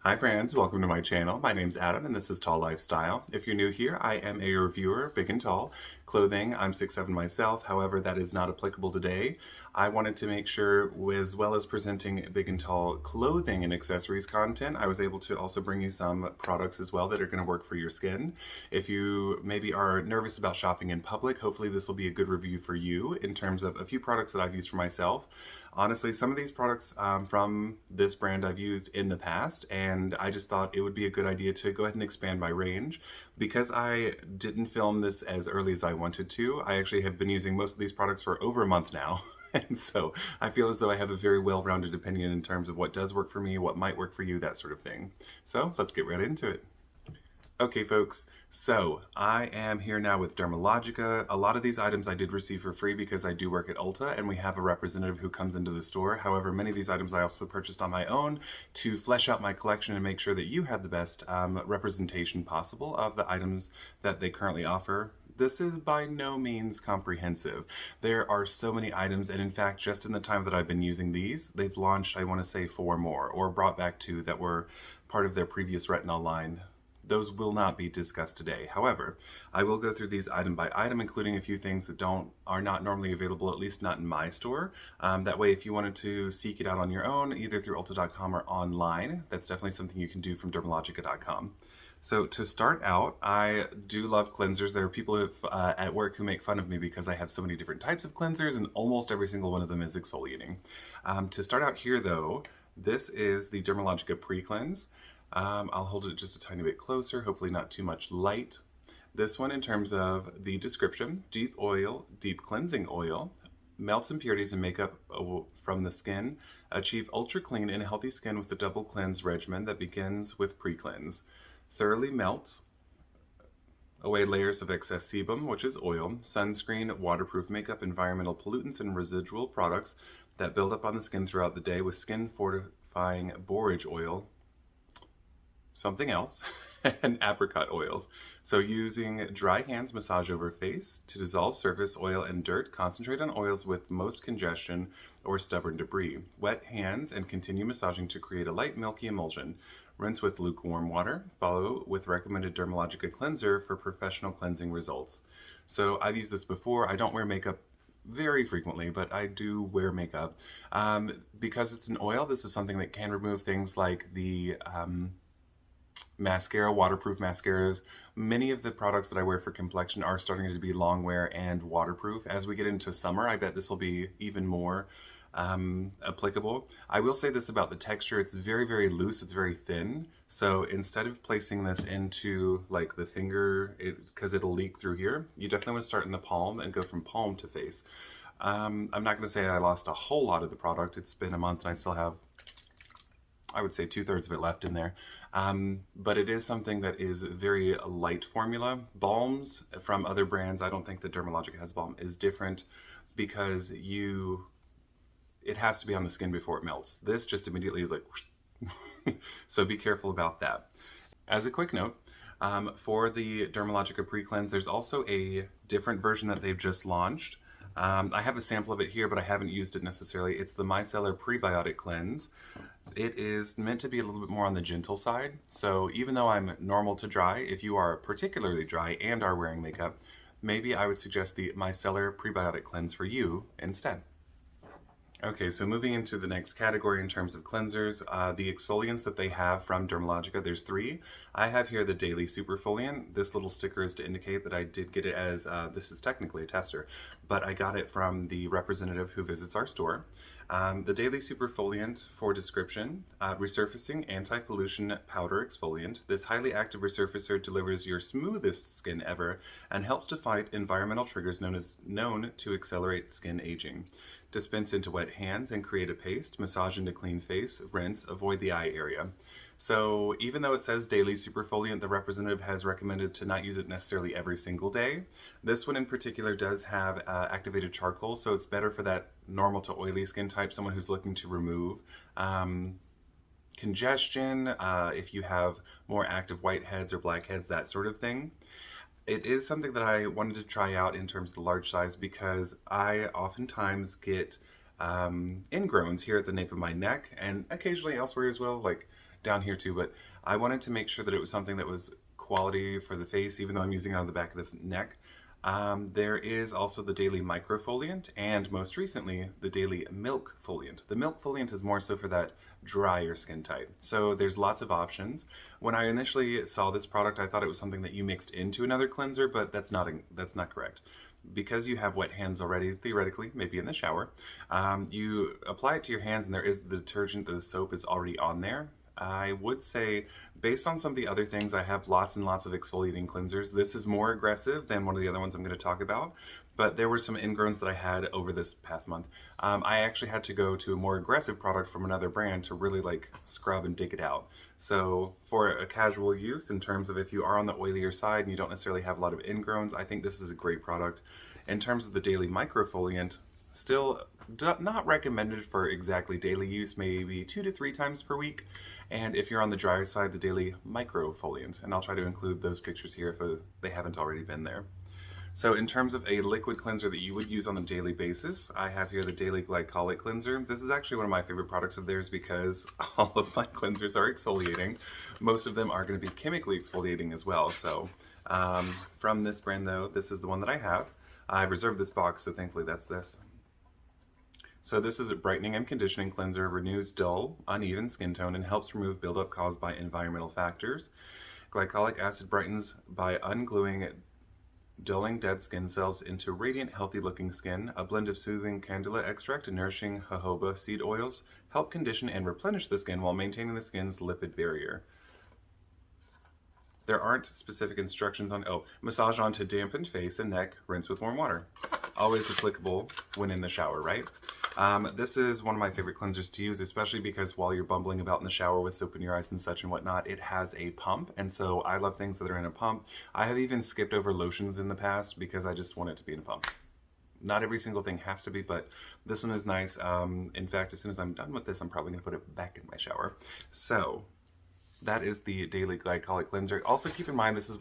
Hi friends, welcome to my channel. My name's Adam and this is Tall Lifestyle. If you're new here, I am a reviewer, big and tall. Clothing, I'm 6'7" myself, however that is not applicable today. I wanted to make sure, as well as presenting big and tall clothing and accessories content, I was able to also bring you some products as well that are going to work for your skin. If you maybe are nervous about shopping in public, hopefully this will be a good review for you in terms of a few products that I've used for myself. Honestly, some of these products from this brand I've used in the past, and I just thought it would be a good idea to go ahead and expand my range. Because I didn't film this as early as I wanted to, I actually have been using most of these products for over a month now. And so I feel as though I have a very well-rounded opinion in terms of what does work for me, what might work for you, that sort of thing. So let's get right into it. Okay folks, so I am here now with Dermalogica. A lot of these items I did receive for free because I do work at Ulta and we have a representative who comes into the store. However, many of these items I also purchased on my own to flesh out my collection and make sure that you have the best representation possible of the items that they currently offer. This is by no means comprehensive. There are so many items, and in fact, just in the time that I've been using these, they've launched, I want to say, 4 more, or brought back 2 that were part of their previous retinol line. Those will not be discussed today. However, I will go through these item by item, including a few things that are not normally available, at least not in my store. That way, if you wanted to seek it out on your own, either through Ulta.com or online, that's definitely something you can do from Dermalogica.com. So to start out, I do love cleansers. There are people at work who make fun of me because I have so many different types of cleansers, and almost every single one of them is exfoliating. To start out here, though, this is the Dermalogica Pre-Cleanse. I'll hold it just a tiny bit closer, hopefully not too much light. This one, in terms of the description, deep oil, deep cleansing oil, melts impurities and makeup from the skin, achieve ultra clean and healthy skin with a double cleanse regimen that begins with pre-cleanse. Thoroughly melts away layers of excess sebum, which is oil, sunscreen, waterproof makeup, environmental pollutants, and residual products that build up on the skin throughout the day with skin fortifying borage oil, something else, and apricot oils. So using dry hands, massage over face to dissolve surface oil and dirt. Concentrate on oils with most congestion or stubborn debris. Wet hands and continue massaging to create a light milky emulsion. Rinse with lukewarm water. Follow with recommended Dermalogica cleanser for professional cleansing results. So I've used this before. I don't wear makeup very frequently, but I do wear makeup. Because it's an oil, this is something that can remove things like the mascara, waterproof mascaras. Many of the products that I wear for complexion are starting to be long wear and waterproof. As we get into summer, I bet this will be even more applicable. I will say this about the texture: it's very, very loose, it's very thin. So instead of placing this into like the finger, because it'll leak through here, you definitely want to start in the palm and go from palm to face. I'm not going to say I lost a whole lot of the product. It's been a month and I still have, I would say, 2/3 of it left in there. But it is something that is very light formula. Balms from other brands, I don't think that Dermalogica has balm, is different because it has to be on the skin before it melts. This just immediately is like, whoosh. So be careful about that. As a quick note, for the Dermalogica Pre-Cleanse, there's also a different version that they've just launched. I have a sample of it here, but I haven't used it necessarily. It's the Micellar Prebiotic Cleanse. It is meant to be a little bit more on the gentle side. So even though I'm normal to dry, if you are particularly dry and are wearing makeup, maybe I would suggest the Micellar Prebiotic Cleanse for you instead. Okay, so moving into the next category in terms of cleansers, the exfoliants that they have from Dermalogica, there's 3. I have here the Daily Superfoliant. This little sticker is to indicate that I did get it as, this is technically a tester, but I got it from the representative who visits our store. The Daily Superfoliant, for description, resurfacing anti-pollution powder exfoliant. This highly active resurfacer delivers your smoothest skin ever and helps to fight environmental triggers known to accelerate skin aging. Dispense into wet hands and create a paste. Massage into clean face. Rinse. Avoid the eye area. So even though it says Daily Superfoliant, the representative has recommended to not use it necessarily every single day. This one in particular does have activated charcoal, so it's better for that normal to oily skin type, someone who's looking to remove congestion, if you have more active whiteheads or blackheads, that sort of thing. It is something that I wanted to try out in terms of the large size because I oftentimes get ingrowns here at the nape of my neck and occasionally elsewhere as well, like down here too, but I wanted to make sure that it was something that was quality for the face, even though I'm using it on the back of the neck. There is also the Daily Microfoliant, and most recently, the Daily Milk Foliant. The Milk Foliant is more so for that drier skin type. So there's lots of options. When I initially saw this product, I thought it was something that you mixed into another cleanser, but that's not correct. Because you have wet hands already, theoretically, maybe in the shower, you apply it to your hands and there is the detergent, the soap is already on there. I would say, based on some of the other things, I have lots and lots of exfoliating cleansers. This is more aggressive than one of the other ones I'm going to talk about, but there were some ingrowns that I had over this past month. I actually had to go to a more aggressive product from another brand to really like scrub and dig it out. So for a casual use, in terms of if you are on the oilier side and you don't necessarily have a lot of ingrowns, I think this is a great product. In terms of the Daily Microfoliant, still not recommended for exactly daily use, maybe 2 to 3 times per week. And if you're on the drier side, the Daily Microfoliant. And I'll try to include those pictures here if they haven't already been there. So in terms of a liquid cleanser that you would use on a daily basis, I have here the Daily Glycolic Cleanser. This is actually one of my favorite products of theirs because all of my cleansers are exfoliating. Most of them are going to be chemically exfoliating as well. So from this brand though, this is the one that I have. I reserved this box, so thankfully that's this. So this is a brightening and conditioning cleanser, renews dull, uneven skin tone, and helps remove buildup caused by environmental factors. Glycolic acid brightens by ungluing dulling dead skin cells into radiant, healthy-looking skin. A blend of soothing candula extract and nourishing jojoba seed oils help condition and replenish the skin while maintaining the skin's lipid barrier. There aren't specific instructions on, massage onto dampened face and neck, rinse with warm water. Always applicable when in the shower, right? This is one of my favorite cleansers to use, especially because while you're bumbling about in the shower with soap in your eyes and such and whatnot, it has a pump, and so I love things that are in a pump. I have even skipped over lotions in the past because I just want it to be in a pump. Not every single thing has to be, but this one is nice. In fact, as soon as I'm done with this, I'm probably going to put it back in my shower. So that is the Daily Glycolic Cleanser. Also keep in mind, this is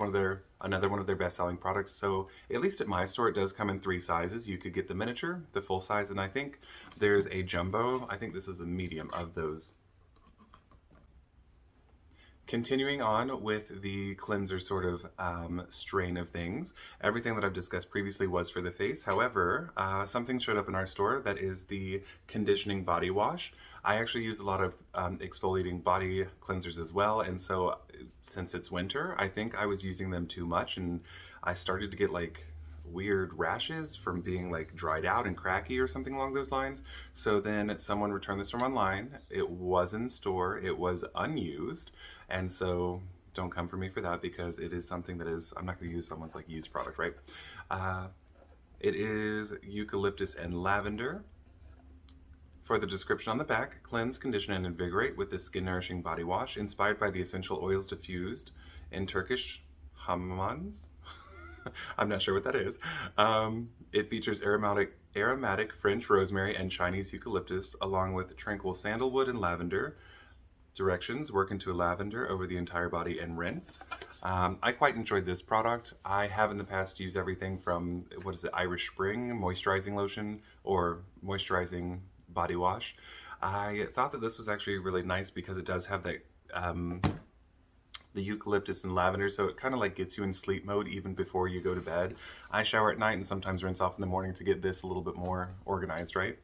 another one of their best-selling products. So at least at my store, it does come in 3 sizes. You could get the miniature, the full size, and I think there's a jumbo. I think this is the medium of those. Continuing on with the cleanser sort of strain of things, everything that I've discussed previously was for the face. However, something showed up in our store that is the conditioning body wash. I actually use a lot of exfoliating body cleansers as well, and so since it's winter, I think I was using them too much, and I started to get like weird rashes from being like dried out and cracky or something along those lines. So then someone returned this from online. It was in store, it was unused, and so don't come for me for that because it is something that is, I'm not going to use someone's like used product, right? It is eucalyptus and lavender. For the description on the back, cleanse, condition, and invigorate with this skin nourishing body wash inspired by the essential oils diffused in Turkish hamams. I'm not sure what that is. It features aromatic French rosemary and Chinese eucalyptus, along with tranquil sandalwood and lavender. Directions: work into lavender over the entire body and rinse. I quite enjoyed this product. I have in the past used everything from, what is it, Irish Spring moisturizing lotion or moisturizing body wash. I thought that this was actually really nice because it does have that the eucalyptus and lavender, so it kind of like gets you in sleep mode even before you go to bed. I shower at night and sometimes rinse off in the morning to get this a little bit more organized, right?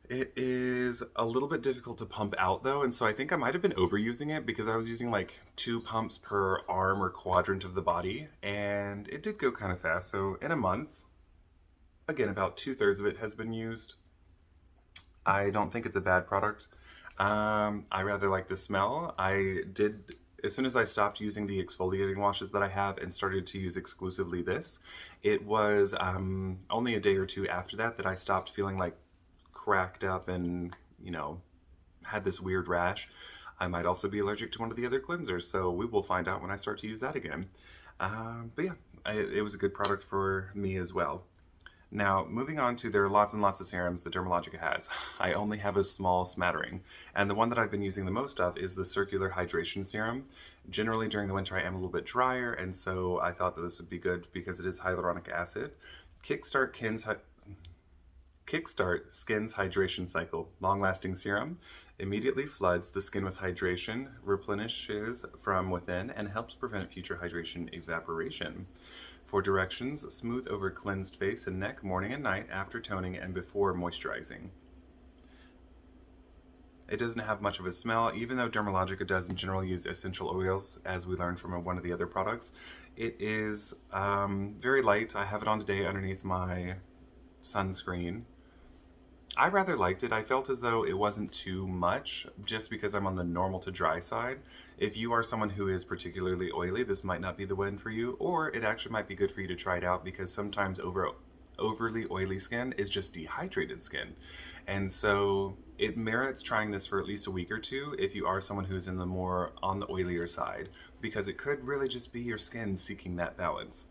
It is a little bit difficult to pump out though, and so I think I might have been overusing it because I was using like 2 pumps per arm or quadrant of the body, and it did go kind of fast. So in a month, again, about 2/3 of it has been used. I don't think it's a bad product. I rather like the smell. As soon as I stopped using the exfoliating washes that I have and started to use exclusively this, it was only a day or 2 after that that I stopped feeling like cracked up and, you know, had this weird rash. I might also be allergic to one of the other cleansers, so we will find out when I start to use that again. But yeah, it was a good product for me as well. Now, moving on to, there are lots and lots of serums that Dermalogica has. I only have a small smattering, and the one that I've been using the most of is the Circular Hydration Serum. Generally, during the winter, I am a little bit drier, and so I thought that this would be good because it is hyaluronic acid. Kickstart Skin's Hydration Cycle Long-Lasting Serum. Immediately floods the skin with hydration, replenishes from within, and helps prevent future hydration evaporation. For directions, smooth over cleansed face and neck morning and night after toning and before moisturizing. It doesn't have much of a smell, even though Dermalogica does in general use essential oils, as we learned from one of the other products. It is very light. I have it on today underneath my sunscreen. I rather liked it. I felt as though it wasn't too much, just because I'm on the normal to dry side. If you are someone who is particularly oily, this might not be the one for you, or it actually might be good for you to try it out, because sometimes overly oily skin is just dehydrated skin. And so it merits trying this for at least a week or two if you are someone who's in the more on the oilier side, because it could really just be your skin seeking that balance.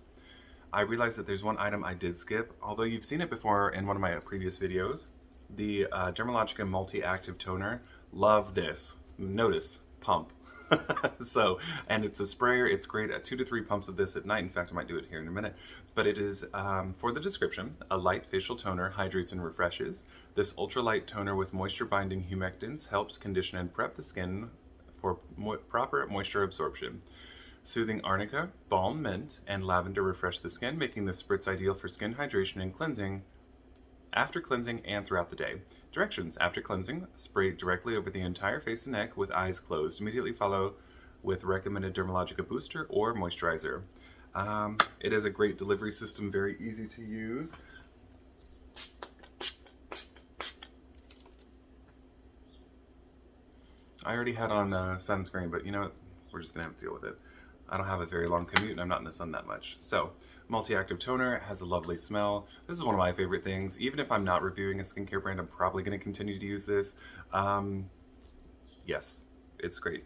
I realized that there's one item I did skip, although you've seen it before in one of my previous videos. The Dermalogica Multi-Active Toner. Love this. Notice, pump. And it's a sprayer. It's great at 2 to 3 pumps of this at night. In fact, I might do it here in a minute. But it is, for the description, a light facial toner, hydrates and refreshes. This ultralight toner with moisture-binding humectants helps condition and prep the skin for proper moisture absorption. Soothing arnica, balm mint, and lavender refresh the skin, making this spritz ideal for skin hydration and cleansing after cleansing and throughout the day. Directions: after cleansing, spray directly over the entire face and neck with eyes closed. Immediately follow with recommended Dermalogica booster or moisturizer. It is a great delivery system, very easy to use. I already had on sunscreen, but you know what? We're just gonna have to deal with it. I don't have a very long commute and I'm not in the sun that much. So, multi-active toner, has a lovely smell. This is one of my favorite things. Even if I'm not reviewing a skincare brand, I'm probably gonna continue to use this. Yes, it's great.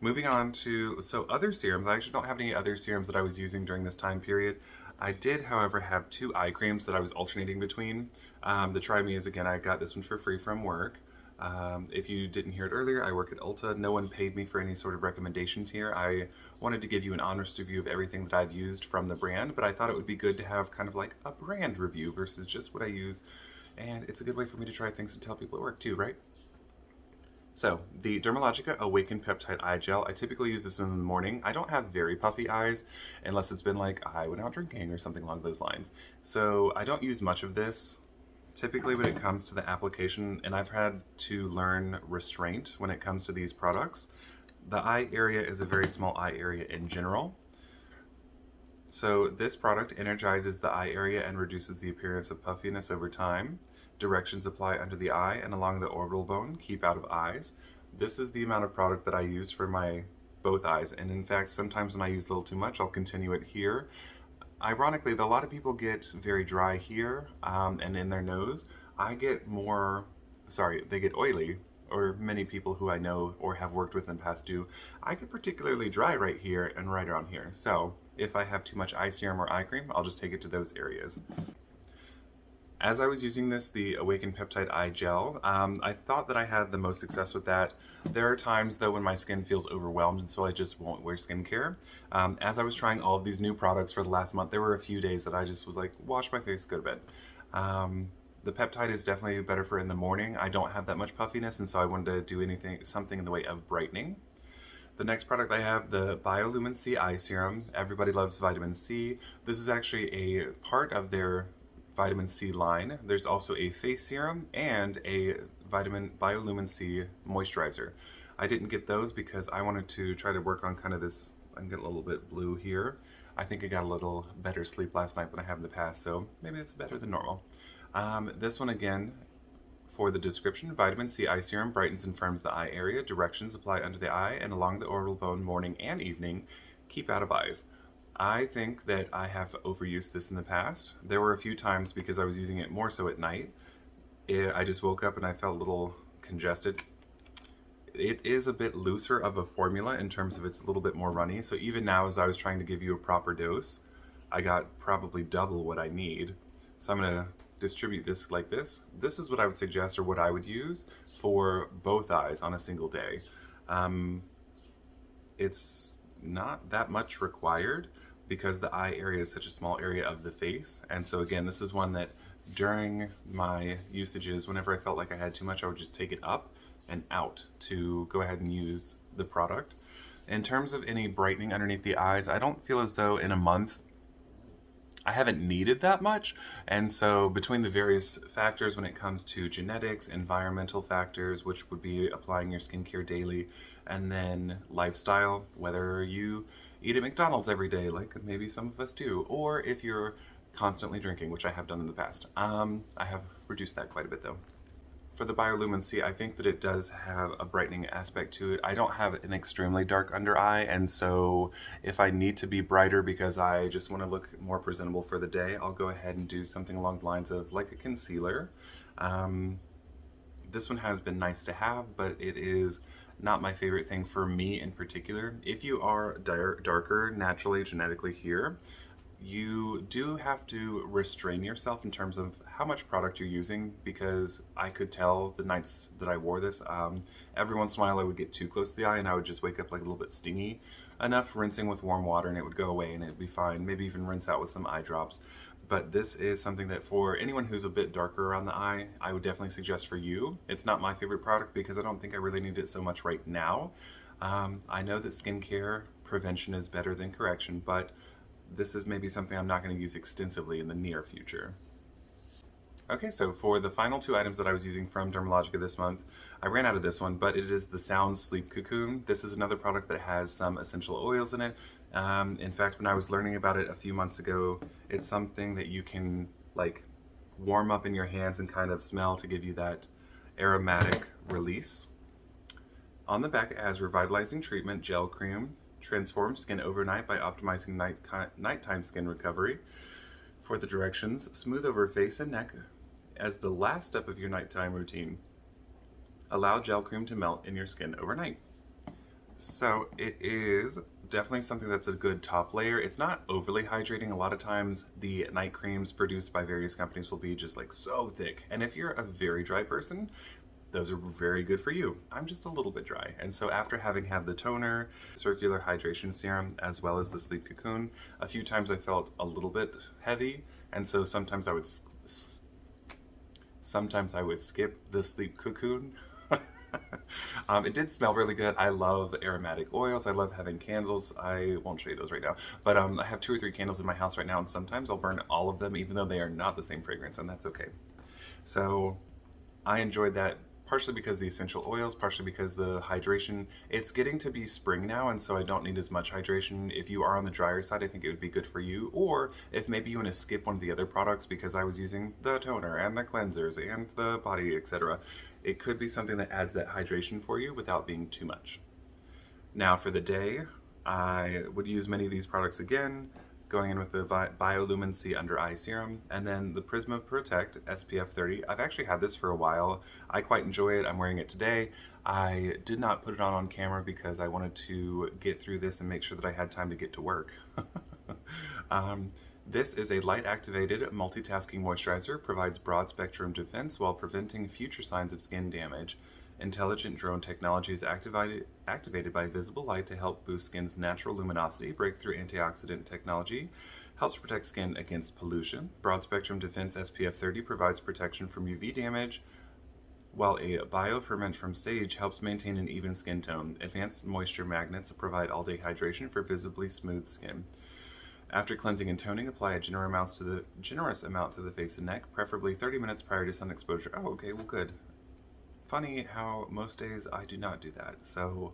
Moving on to, other serums. I actually don't have any other serums that I was using during this time period. I did, however, have 2 eye creams that I was alternating between. The Try Me is, again, I got this one for free from work. If you didn't hear it earlier, I work at Ulta. No one paid me for any sort of recommendations here. I wanted to give you an honest review of everything that I've used from the brand, but I thought it would be good to have kind of like a brand review versus just what I use. And it's a good way for me to try things and tell people at work too, right? So, the Dermalogica Awaken Peptide Eye Gel. I typically use this in the morning. I don't have very puffy eyes, unless it's been like I went out drinking or something along those lines. So, I don't use much of this. Typically when it comes to the application, and I've had to learn restraint when it comes to these products, the eye area is a very small eye area in general. So this product energizes the eye area and reduces the appearance of puffiness over time. Directions: apply under the eye and along the orbital bone, keep out of eyes. This is the amount of product that I use for my both eyes, and in fact sometimes when I use a little too much I'll continue it here. Ironically, a lot of people get very dry here and in their nose. I get they get oily, or many people who I know or have worked with in the past do. I get particularly dry right here and right around here. So if I have too much eye serum or eye cream, I'll just take it to those areas. As I was using this, the Awaken Peptide Eye Gel, I thought that I had the most success with that. There are times, though, when my skin feels overwhelmed, and so I just won't wear skincare. As I was trying all of these new products for the last month, there were a few days that I just was like, wash my face, go to bed. The peptide is definitely better for in the morning. I don't have that much puffiness, and so I wanted to do something in the way of brightening. The next product I have, the Biolumin C Eye Serum. Everybody loves vitamin C. This is actually a part of their vitamin C line. There's also a face serum and a Biolumin C moisturizer. I didn't get those because I wanted to try to work on kind of this. I'm getting a little bit blue here. I think I got a little better sleep last night than I have in the past, so maybe it's better than normal. This one again, for the description: vitamin C eye serum brightens and firms the eye area. Directions: apply under the eye and along the orbital bone morning and evening. Keep out of eyes. I think that I have overused this in the past. There were a few times, because I was using it more so at night, I just woke up and I felt a little congested. It is a bit looser of a formula in terms of it's a little bit more runny, so even now as I was trying to give you a proper dose, I got probably double what I need. So I'm going to distribute this like this. This is what I would suggest, or what I would use for both eyes on a single day. It's not that much required, because the eye area is such a small area of the face. And so again, this is one that during my usages, whenever I felt like I had too much, I would just take it up and out to go ahead and use the product. In terms of any brightening underneath the eyes, I don't feel as though in a month I haven't needed that much. And so between the various factors when it comes to genetics, environmental factors, which would be applying your skincare daily, and then lifestyle, whether you eat at McDonald's every day, like maybe some of us do, or if you're constantly drinking, which I have done in the past. I have reduced that quite a bit though. For the bioluminescence, I think that it does have a brightening aspect to it. I don't have an extremely dark under eye, and so if I need to be brighter because I just want to look more presentable for the day, I'll go ahead and do something along the lines of like a concealer. This one has been nice to have, but it is not my favorite thing for me in particular. If you are darker naturally, genetically here, you do have to restrain yourself in terms of how much product you're using, because I could tell the nights that I wore this, every once in a while I would get too close to the eye and I would just wake up like a little bit stingy. Enough rinsing with warm water and it would go away and it'd be fine. Maybe even rinse out with some eye drops. But this is something that for anyone who's a bit darker around the eye, I would definitely suggest for you. It's not my favorite product because I don't think I really need it so much right now. I know that skincare prevention is better than correction, but this is maybe something I'm not going to use extensively in the near future. Okay, so for the final two items that I was using from Dermalogica this month, I ran out of this one, but it is the Sound Sleep Cocoon. This is another product that has some essential oils in it. In fact, when I was learning about it a few months ago, it's something that you can like warm up in your hands and kind of smell to give you that aromatic release. On the back, it has revitalizing treatment gel cream, transforms skin overnight by optimizing nighttime skin recovery. For the directions, smooth over face and neck as the last step of your nighttime routine. Allow gel cream to melt in your skin overnight. So it is definitely something that's a good top layer. It's not overly hydrating. A lot of times the night creams produced by various companies will be just like so thick. And if you're a very dry person, those are very good for you. I'm just a little bit dry. And so after having had the toner, circular hydration serum, as well as the sleep cocoon, a few times I felt a little bit heavy. And so sometimes I would skip the sleep cocoon. It did smell really good. I love aromatic oils. I love having candles. I won't show you those right now, but I have 2 or 3 candles in my house right now, and sometimes I'll burn all of them even though they are not the same fragrance, and that's okay. So I enjoyed that, partially because of the essential oils, partially because the hydration. It's getting to be spring now, and so I don't need as much hydration. If you are on the drier side, I think it would be good for you. Or if maybe you want to skip one of the other products, because I was using the toner and the cleansers and the body, etc., it could be something that adds that hydration for you without being too much. Now for the day, I would use many of these products again, going in with the Bioluminescence Under Eye Serum, and then the Prisma Protect SPF 30. I've actually had this for a while. I quite enjoy it. I'm wearing it today. I did not put it on camera because I wanted to get through this and make sure that I had time to get to work. This is a light-activated multitasking moisturizer, provides broad-spectrum defense while preventing future signs of skin damage. Intelligent drone technology is activated by visible light to help boost skin's natural luminosity. Breakthrough antioxidant technology helps protect skin against pollution. Broad-spectrum defense SPF 30 provides protection from UV damage, while a bioferment from sage helps maintain an even skin tone. Advanced moisture magnets provide all-day hydration for visibly smooth skin. After cleansing and toning, apply a generous amount to the face and neck, preferably 30 minutes prior to sun exposure. Oh, okay, well good. Funny how most days I do not do that. So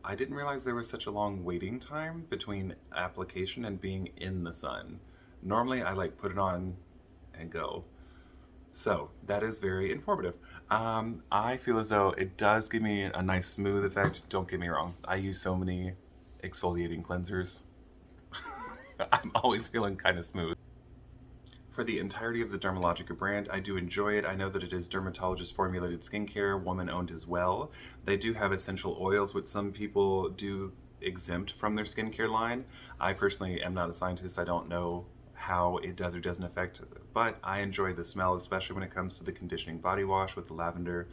I didn't realize there was such a long waiting time between application and being in the sun. Normally I like put it on and go. So that is very informative. I feel as though it does give me a nice smooth effect. Don't get me wrong. I use so many exfoliating cleansers. I'm always feeling kind of smooth. For the entirety of the Dermalogica brand, I do enjoy it. I know that it is dermatologist formulated skincare, woman owned as well. They do have essential oils, which some people do exempt from their skincare line. I personally am not a scientist. I don't know how it does or doesn't affect, but I enjoy the smell, especially when it comes to the conditioning body wash with the lavender.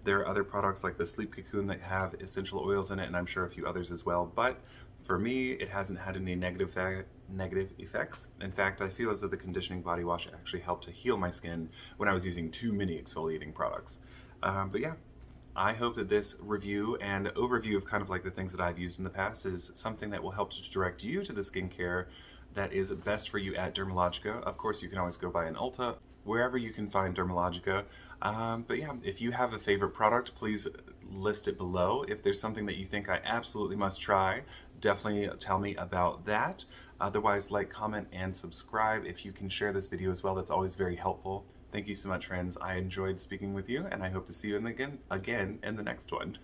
There are other products like the Sleep Cocoon that have essential oils in it, and I'm sure a few others as well, but for me, it hasn't had any negative effects. In fact, I feel as though the conditioning body wash actually helped to heal my skin when I was using too many exfoliating products. But yeah, I hope that this review and overview of kind of like the things that I've used in the past is something that will help to direct you to the skincare that is best for you at Dermalogica. Of course, you can always go buy an Ulta, wherever you can find Dermalogica. But yeah, if you have a favorite product, please list it below. If there's something that you think I absolutely must try, definitely tell me about that. Otherwise, like, comment, and subscribe. If you can share this video as well, that's always very helpful. Thank you so much, friends. I enjoyed speaking with you, and I hope to see you again in the next one.